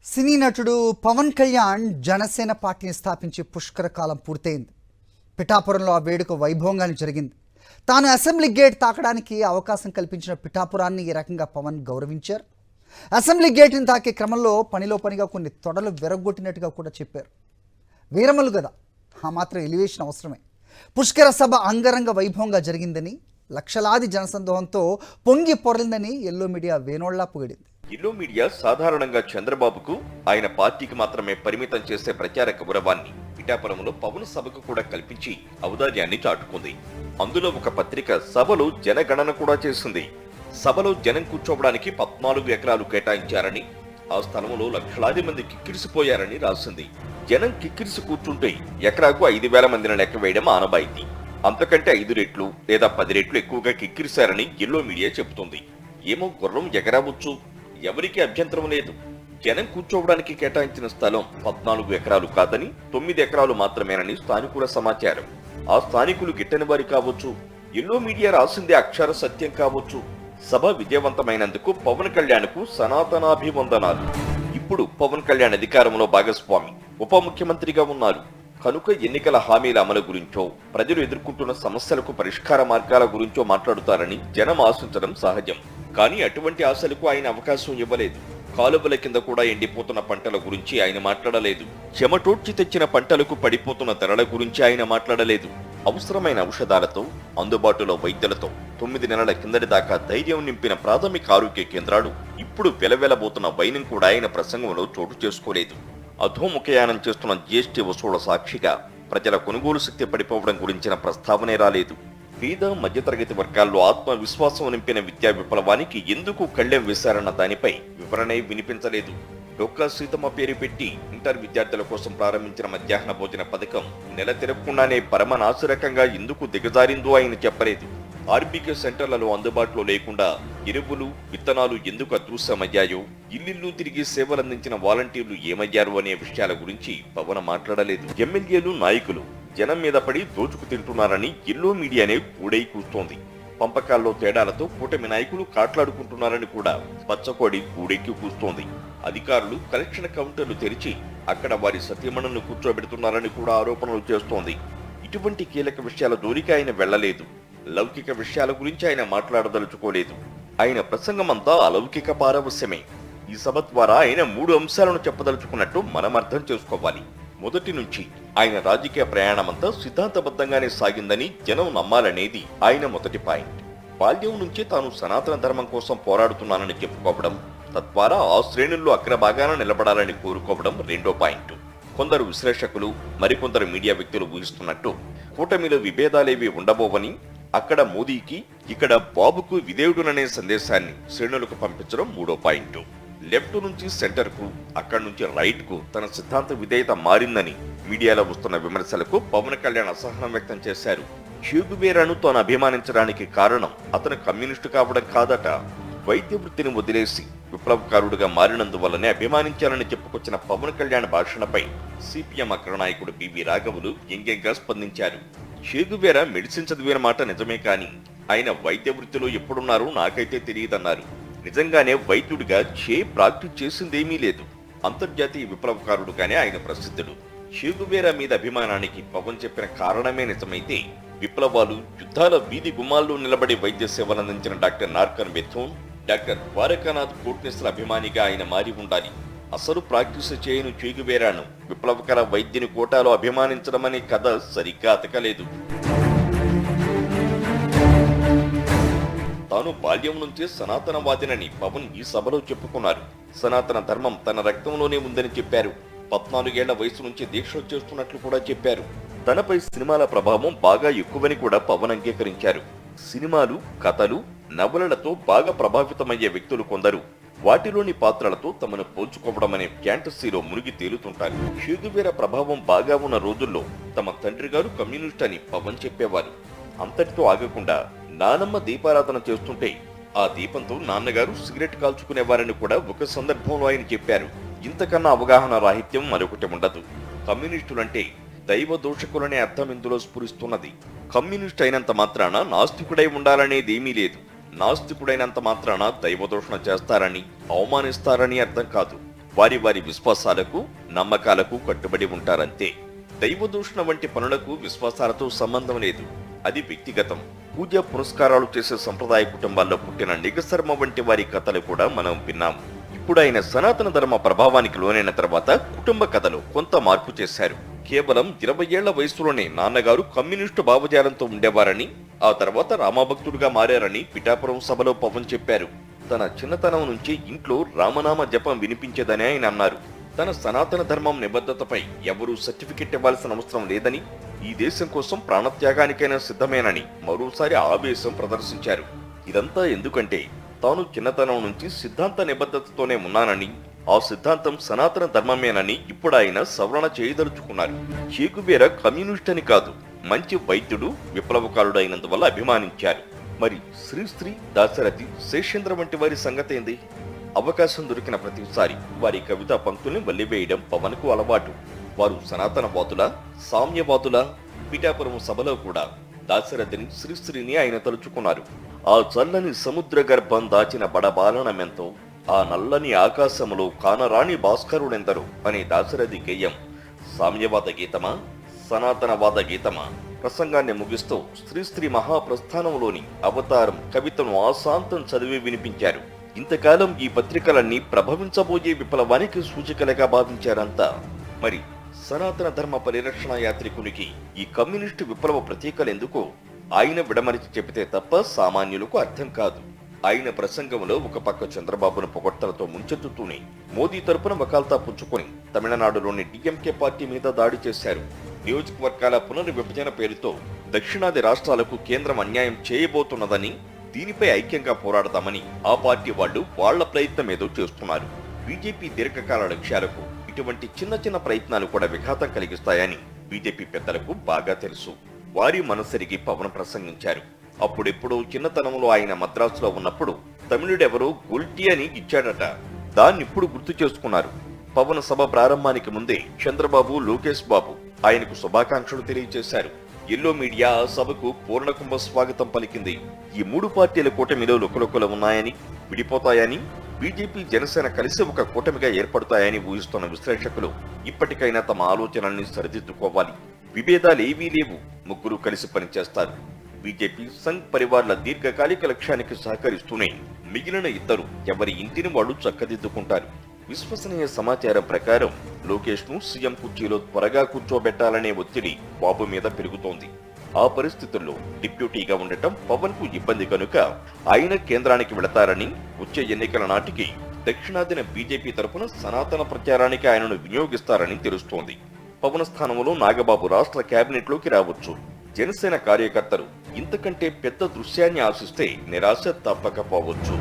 సినీ నటుడు పవన్ కళ్యాణ్ జనసేన పార్టీని స్థాపించి పుష్కర కాలం పూర్తయింది. పిఠాపురంలో ఆ వేడుక వైభవంగానే జరిగింది. తాను అసెంబ్లీ గేట్ తాకడానికి అవకాశం కల్పించిన పిఠాపురాన్ని ఈ రకంగా పవన్ గౌరవించారు. అసెంబ్లీ గేట్ని తాకే క్రమంలో పనిలో పనిగా కొన్ని తొడలు విరగొట్టినట్టుగా కూడా చెప్పారు. వీరమలు కదా, ఆ మాత్రం ఎలివేషన్ అవసరమే. పుష్కర సభ అంగరంగ వైభవంగా జరిగిందని, లక్షలాది జనసందోహంతో పొంగి పొరలిందని ఎల్లో మీడియా వేనోళ్లా పొగిడింది. ఎల్లో మీడియా సాధారణంగా చంద్రబాబుకు ఆయన పార్టీకి మాత్రమే పరిమితం చేసే ప్రచార గౌరవాన్ని పిఠాపురంలో పవన్ సభకు కూడా కల్పించి ఔదార్యాన్ని చాటుకుంది. అందులో ఒక పత్రిక సభలో జనగణన కూడా చేసింది. సభలో జనం కూర్చోవడానికి 14 ఎకరాలు కేటాయించారని, ఆ స్థలంలో లక్షలాది మంది కిక్కిరిసిపోయారని రాసింది. జనం కిక్కిరిసి కూర్చుంటే ఎకరాకు 5,000 మందిని లెక్క వేయడం ఆనవాయితీ. అంతకంటే 5 రెట్లు లేదా 10 రెట్లు ఎక్కువగా కిక్కిరిశారని ఎల్లో మీడియా చెబుతుంది. ఏమో గుర్రం ఎగరావచ్చు, ఎవరికి అభ్యంతరం లేదు. జనం కూర్చోవడానికి కేటాయించిన స్థలం 14 ఎకరాలు కాదని 9 ఎకరాలు మాత్రమేనని స్థానికుల సమాచారం. ఆ స్థానికులు గిట్టని వారి కావచ్చు, ఎల్లో మీడియా రాసిందే అక్షర సత్యం కావచ్చు. సభ విజయవంతమైనందుకు పవన్ కళ్యాణ్ కు సనాతనాభివందనాలు. ఇప్పుడు పవన్ కళ్యాణ్ అధికారంలో భాగస్వామి, ఉప ముఖ్యమంత్రిగా ఉన్నారు కనుక ఎన్నికల హామీల అమలు గురించో, ప్రజలు ఎదుర్కొంటున్న సమస్యలకు పరిష్కార మార్గాల గురించో మాట్లాడుతారని జనం ఆశించడం సహజం. కానీ అటువంటి ఆశలకు ఆయన అవకాశం ఇవ్వలేదు. కాలువల కింద కూడా ఎండిపోతున్న పంటల గురించి ఆయన మాట్లాడలేదు. చెమటోడ్చి తెచ్చిన పంటలకు పడిపోతున్న ధరల గురించి ఆయన మాట్లాడలేదు. అవసరమైన ఔషధాలతో, అందుబాటులో వైద్యులతో 9 నెలల కిందటి దాకా ధైర్యం నింపిన ప్రాథమిక ఆరోగ్య కేంద్రాలు ఇప్పుడు వెలవెలబోతున్న వైనం కూడా ఆయన ప్రసంగంలో చోటు చేసుకోలేదు. అధోముఖయానం చేస్తున్న జీఎస్టీ వసూళ్ల సాక్షిగా ప్రజల కొనుగోలు శక్తి పడిపోవడం గురించిన ప్రస్తావనే రాలేదు. పేద మధ్యతరగతి వర్గాల్లో ఆత్మవిశ్వాసం నింపిన విద్యా విప్లవానికి ఎందుకు కళ్లెం వేశారన్న దానిపై వివరణే వినిపించలేదు. డొక్కా సీతమ్మ పేరు పెట్టి ఇంటర్ విద్యార్థుల కోసం ప్రారంభించిన మధ్యాహ్న భోజన పథకం నెల తిరగకుండానే పరమనాశరకంగా ఎందుకు దిగజారిందో ఆయన చెప్పలేదు. ఆర్బీకే సెంటర్లలో అందుబాటులో లేకుండా ఎరువులు, విత్తనాలు ఎందుకు అదృశ్యమయ్యాయో, ఇల్లిల్లు తిరిగి సేవలందించిన వాలంటీర్లు ఏమయ్యారు అనే విషయాల గురించి పవన్ మాట్లాడలేదు. ఎమ్మెల్యేలు, నాయకులు జనం మీద పడి దోచుకు తింటున్నారని ఎల్లో మీడియానే కూడై కూస్తోంది. పంపకాల్లో తేడాలతో కూటమి నాయకులు కాట్లాడుకుంటున్నారని కూడా పచ్చకోడి కూడెక్కి కూస్తోంది. అధికారులు కలెక్షన్ కౌంటర్లు తెరిచి అక్కడ వారి సతీమణులను కూర్చోబెడుతున్నారని కూడా ఆరోపణలు చేస్తోంది. ఇటువంటి కీలక విషయాల జోలికి ఆయన వెళ్లలేదు. లౌకిక విషయాల గురించి ఆయన మాట్లాడదలుచుకోలేదు. ఆయన ప్రసంగమంతా అలౌకిక పారవస్యమే. ఈ సభ ద్వారా ఆయన 3 అంశాలను చెప్పదలుచుకున్నట్టు మనం అర్థం చేసుకోవాలి. మొదటి నుంచి ఆయన రాజకీయ ప్రయాణమంతా సిద్ధాంతబద్ధంగానే సాగిందని జనం నమ్మాలనేది ఆయన మొదటి పాయింట్. బాల్యం నుంచి తాను సనాతన ధర్మం కోసం పోరాడుతున్నానని చెప్పుకోవడం, తద్వారా ఆ శ్రేణుల్లో అగ్రభాగాన నిలబడాలని కోరుకోవడం రెండో పాయింట్. కొందరు విశ్లేషకులు, మరికొందరు మీడియా వ్యక్తులు ఊహిస్తున్నట్టు కూటమిలో విభేదాలేవి ఉండబోవని, అక్కడ మోదీకి, ఇక్కడ బాబుకు విధేయుడుననే సందేశాన్ని శ్రేణులకు పంపించడం మూడో పాయింట్. లెఫ్ట్ నుంచి సెంటర్ కు, అక్కడి నుంచి రైట్ కు తన సిద్ధాంత విధేయత మారిందని మీడియాలో వస్తున్న విమర్శలకు పవన్ కళ్యాణ్ అసహనం వ్యక్తం చేశారు. చేగువేరాను తాను అభిమానించడానికి కారణం అతను కమ్యూనిస్టు కావడం కాదట. వైద్య వృత్తిని వదిలేసి విప్లవకారుడుగా మారినందువల్లనే అభిమానించాలని చెప్పుకొచ్చిన పవన్ కళ్యాణ్ భాషణపై సిపిఎం అగ్రనాయకుడు బివి రాఘవులు వ్యంగ్యంగా స్పందించారు. చేగువేరా మెడిసిన్ చదివిన మాట నిజమే, కానీ ఆయన వైద్య వృత్తిలో ఎప్పుడున్నారో నాకైతే తెలియదన్నారు. నిజంగానే వైద్యుడిగా ప్రాక్టీస్ చేసిందేమీ లేదు. అంతర్జాతీయ విప్లవకారుడుగానే ఆయన ప్రసిద్ధుడు. చేగువేరా మీద అభిమానానికి పవన్ చెప్పిన కారణమే నిజమైతే, విప్లవాలు, యుద్ధాల వీధి గుమ్మాల్లో నిలబడి వైద్య సేవలందించిన డాక్టర్ నార్కన్ బెథోన్, డాక్టర్ ద్వారకానాథ్ కోట్నెస్ల అభిమానిగా ఆయన మారి ఉండాలి. అసలు ప్రాక్టీస్ చేయను చేగువేరాను విప్లవకర వైద్యుని కోటాలో అభిమానించడం అనే కథ సరిగ్గా అతకలేదు. తాను బాల్యం నుంచే సనాతనవాదినని పవన్ ఈ సభలో చెప్పుకున్నారు. సనాతన ధర్మం తన రక్తంలోనే ఉందని చెప్పారు. 14 ఏళ్ల వయసు నుంచి దీక్షలు చేస్తున్నట్లు కూడా చెప్పారు. తనపై సినిమాల ప్రభావం బాగా ఎక్కువని కూడా పవన్ అంగీకరించారు. సినిమాలు, కథలు, నవలలతో బాగా ప్రభావితమయ్యే వ్యక్తులు కొందరు వాటిలోని పాత్రలతో తమను పోల్చుకోవడం అనే ఫ్యాంటసీలో మునిగి తేలుతుంటారు. చేగువేరా ప్రభావం బాగా ఉన్న రోజుల్లో తమ తండ్రి గారు కమ్యూనిస్ట్ అని పవన్ చెప్పేవారు. అంతటితో ఆగకుండా నానమ్మ దీపారాధన చేస్తుంటే ఆ దీపంతో నాన్నగారు సిగరెట్ కాల్చుకునేవారని కూడా ఒక సందర్భంలో ఆయన చెప్పారు. ఇంతకన్నా అవగాహన రాహిత్యం మరొకటి ఉండదు. కమ్యూనిస్టులంటే దైవ దోషకులనే అర్థం ఇందులో స్ఫురిస్తున్నది. కమ్యూనిస్ట్ అయినంత మాత్రాన నాస్తికుడై ఉండాలనేదేమీ లేదు. నాస్తికుడైనంత మాత్రాన దైవదోషణ చేస్తారని, అవమానిస్తారని అర్థం కాదు. వారి వారి విశ్వాసాలకు నమ్మకాలకు కట్టుబడి ఉంటారంతే. దైవదూషణ వంటి పనులకు విశ్వాసాలతో సంబంధం లేదు, అది వ్యక్తిగతం. పూజ పురస్కారాలు చేసే సంప్రదాయ కుటుంబాల్లో పుట్టిన నిగశర్మ వంటి వారి కథలు కూడా మనం విన్నాం. ఇప్పుడు ఆయన సనాతన ధర్మ ప్రభావానికి లోనైన తర్వాత కుటుంబ కథలో కొంత మార్పు చేశారు. కేవలం 20 ఏళ్ల వయసులోనే నాన్నగారు కమ్యూనిస్టు భావజాలంతో ఉండేవారని, ఆ తర్వాత రామభక్తుడుగా మారారని పిఠాపురం సభలో పవన్ చెప్పారు. తన చిన్నతనం నుంచి ఇంట్లో రామనామ జపం వినిపించేదని ఆయన అన్నారు. తన సనాతన ధర్మం నిబద్ధతపై ఎవరూ సర్టిఫికెట్ ఇవ్వాల్సిన అవసరం లేదని, ఈ దేశం కోసం ప్రాణత్యాగానికైనా సిద్ధమేనని మరోసారి ఆవేశం ప్రదర్శించారు. ఇదంతా ఎందుకంటే తాను చిన్నతనం నుంచి సిద్ధాంత నిబద్ధతతోనే ఉన్నానని, ఆ సిద్ధాంతం సనాతన ధర్మమేనని ఇప్పుడు ఆయన సవరణ చేయదలుచుకున్నారు. చేగువేర కమ్యూనిస్ట్ అని కాదు, మంచి వైద్యుడు, విప్లవకారుడు అయినందువల్ల అభిమానించారు. మరి శ్రీశ్రీ, దాశరథి, శేషేంద్ర వంటి వారి సంగతి ఏంది? అవకాశం దొరికిన ప్రతిసారి వారి కవితా పంక్తుల్ని వల్లివేయడం పవన్ కు అలవాటు. వారు సనాతనవాదులా, సామ్యవాదులా? పిఠాపురం సభలో కూడా దాశరథిని, శ్రీశ్రీని ఆయన తలుచుకున్నారు. ఆ చల్లని సముద్ర గర్భం దాచిన బడబాలనమెంతో, ఆ నల్లని ఆకాశములో కానరాణి భాస్కరుడెందరో అనే దాశరథి గేయం సామ్యవాద గీతమా, సనాతనవాద గీతమా? ప్రసంగాన్ని ముగిస్తూ శ్రీశ్రీ మహాప్రస్థానంలోని అవతారం కవితను ఆశాంతం చదివి వినిపించారు. ఇంతకాలం ఈ పత్రికలన్నీ ప్రభవించబోయే విప్లవానికి సూచికలుగా భావించారంతా. మరి సనాతన ధర్మ పరిరక్షణ యాత్రికునికి ఈ కమ్యూనిస్టు విప్లవ ప్రతీకలెందుకో ఆయన విడమరిచి చెబితే తప్ప సామాన్యులకు అర్థం కాదు. ఆయన ప్రసంగంలో ఒక పక్క చంద్రబాబును పొగడ్తలతో ముంచెత్తుతూనే మోదీ తరపున వకాల్తా పుచ్చుకొని తమిళనాడులోని డిఎంకే పార్టీ మీద దాడి చేశారు. నియోజకవర్గాల పునర్విభజన పేరుతో దక్షిణాది రాష్ట్రాలకు కేంద్రం అన్యాయం చేయబోతున్నదని, దీనిపై ఐక్యంగా పోరాడదామని ఆ పార్టీ వాళ్లు వాళ్ల ప్రయత్నం ఏదో చేస్తున్నారు. బీజేపీ దీర్ఘకాల లక్ష్యాలకు ఇటువంటి చిన్న చిన్న ప్రయత్నాలు కూడా విఘాతం కలిగిస్తాయని బీజేపీ పెద్దలకు బాగా తెలుసు. వారి మనసరిగి పవన్ ప్రసంగించారు. అప్పుడెప్పుడో చిన్నతనంలో ఆయన మద్రాసులో ఉన్నప్పుడు తమిళుడెవరో గుల్టీ అని ఇచ్చాడట. దాన్నిప్పుడు గుర్తు చేసుకున్నారు. పవన్ సభ ప్రారంభానికి ముందే చంద్రబాబు, లోకేష్ బాబు ఆయనకు శుభాకాంక్షలు తెలియజేశారు. ఎల్లో మీడియా ఆ సభకు పూర్ణకుంభ స్వాగతం పలికింది. ఈ మూడు పార్టీల కూటమిలో లుకలుకలు ఉన్నాయని, విడిపోతాయని, బీజేపీ, జనసేన కలిసి ఒక కూటమిగా ఏర్పడతాయని ఊహిస్తున్న విశ్లేషకులు ఇప్పటికైనా తమ ఆలోచనల్ని సరిదిద్దుకోవాలి. విభేదాలేవీ లేవు, ముగ్గురు కలిసి పనిచేస్తారు. బీజేపీ, సంఘ్ పరివార్ల దీర్ఘకాలిక లక్ష్యానికి సహకరిస్తూనే మిగిలిన ఇద్దరు ఎవరి ఇంటిని వాళ్ళు చక్కదిద్దుకుంటారు. విశ్వసనీయ సమాచారం ప్రకారం లోకేష్ ను సీఎం కుర్చీలో త్వరగా కూర్చోబెట్టాలనే ఒత్తిడి బాబు మీద పెరుగుతోంది. ఆ పరిస్థితుల్లో డిప్యూటీగా ఉండటం పవన్ కు ఇబ్బంది కనుక ఆయన కేంద్రానికి వెళతారని, వచ్చే ఎన్నికల నాటికి దక్షిణాదిన బీజేపీ తరపున సనాతన ప్రచారానికి ఆయనను వినియోగిస్తారని తెలుస్తోంది. పవన్ స్థానంలో నాగబాబు రాష్ట్ర కేబినెట్ లోకి రావచ్చు. జనసేన కార్యకర్తలు ఇంతకంటే పెద్ద దృశ్యాన్ని ఆశిస్తే నిరాశ తప్పకపోవచ్చు.